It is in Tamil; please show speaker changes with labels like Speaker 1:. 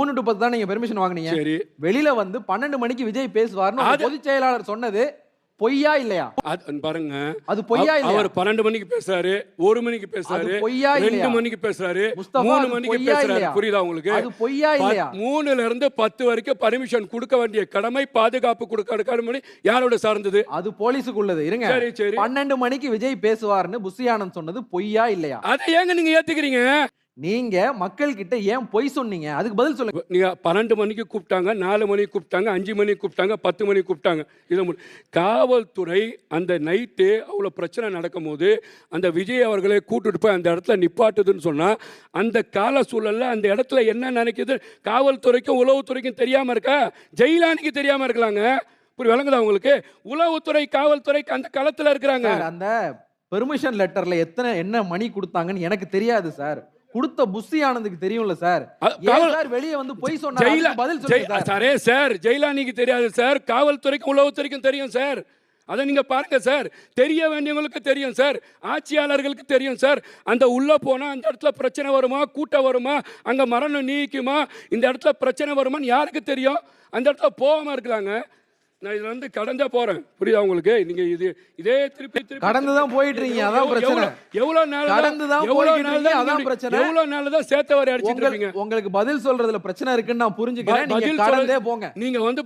Speaker 1: 3 to 10 தான் நீங்க பெர்மிஷன் வாங்குனீங்க.
Speaker 2: சரி.
Speaker 1: வெளியில வந்து 12 மணிக்கு விஜய் பேசுவார்னு பொதுச் செயலாளர் சொன்னது பொய்யா இல்லையா?
Speaker 2: பாருங்க,
Speaker 1: அது பொய்யா இல்லையா?
Speaker 2: அவர் 12 மணிக்கு பேசுறாரு, 1 மணிக்கு பேசுறாரு, 2 மணிக்கு பேசுறாரு, 3 மணிக்கு பேசுறாரு. புரியுதா உங்களுக்கு?
Speaker 1: அது பொய்யா இல்லையா?
Speaker 2: 3ல இருந்து 10 வரைக்கும் பர்மிஷன் கொடுக்க வேண்டிய கடமை, பாதுகாப்பு கொடுக்க கடமை யாரோட சார்ந்தது?
Speaker 1: அது போலீஸுக்கு உள்ளது. இருங்க.
Speaker 2: சரி சரி.
Speaker 1: 12 மணிக்கு விஜய் பேசுவார்னு புஷி ஆனந்த் சொன்னது பொய்யா இல்லையா?
Speaker 2: அதை ஏங்க நீங்க ஏத்துக்கிறீங்க?
Speaker 1: நீங்க மக்கள் கிட்ட ஏன் பொய் சொன்னீங்க? அதுக்கு பதில் சொல்லுங்க.
Speaker 2: நீங்க 12 மணிக்கு கூப்பிட்டாங்க, 4 மணிக்கு கூப்பிட்டாங்க, 5 மணிக்கு கூப்பிட்டாங்க, 10 மணிக்கு கூப்பிட்டாங்க. காவல்துறை அந்த நைட்டு அவ்வளோ பிரச்சனை நடக்கும் போது அந்த விஜய் அவர்களை கூட்டிட்டு போய் அந்த இடத்துல நிப்பாட்டுதுன்னு சொன்னா அந்த கால சூழல்ல அந்த இடத்துல என்ன நினைக்குது? காவல்துறைக்கும் உளவுத்துறைக்கும் தெரியாம இருக்கா? ஜெயிலானிக்கு தெரியாம இருக்கலாங்க. புரிய விளங்குதா உங்களுக்கு? உளவுத்துறை காவல்துறைக்கு அந்த களத்துல இருக்கிறாங்க.
Speaker 1: அந்த பெர்மிஷன் லெட்டர்ல என்ன மணி கொடுத்தாங்கன்னு எனக்கு தெரியாது சார். கொடுத்த புஷி ஆனந்துக்கு தெரியும்ல சார். வெளியே வந்து பொய் சொன்னாரு. பதில் சொல்லுங்க
Speaker 2: சார். சார் ஜெயிலானிக்கு தெரியாது சார், காவல்துறைக்கும் உளவுத்துறைக்கும் தெரியும் சார். அதை நீங்க பாருங்க சார். தெரிய வேண்டியவங்களுக்கு தெரியும் சார், ஆட்சியாளர்களுக்கு தெரியும் சார். அந்த உள்ள போனா அந்த இடத்துல பிரச்சனை வருமா, கூட்டம் வருமா, அங்க மரணம் நீக்குமா, இந்த இடத்துல பிரச்சனை வருமான்னு யாருக்கு தெரியும்? அந்த இடத்துல போகாம இருக்கலாங்க. நான் இதுல வந்து கடந்தே போறேன். புரியுதா உங்களுக்கு? நீங்க இதே திருப்பி
Speaker 1: கடந்து தான் போயிட்டு இருக்கீங்க. அதான் பிரச்சனை.
Speaker 2: எவ்வளவு நாள்
Speaker 1: கடந்து தான் போயிட்டு இருக்கீங்க. அதான் பிரச்சனை.
Speaker 2: எவ்வளவு நாள் தான் சேத்த வரை அடிச்சிட்டு இருக்கீங்க?
Speaker 1: உங்களுக்கு பதில் சொல்றதுல பிரச்சனை இருக்குன்னு நான் புரிஞ்சுக்கிறேன். நீங்க கடந்தே போங்க.
Speaker 2: நீங்க வந்து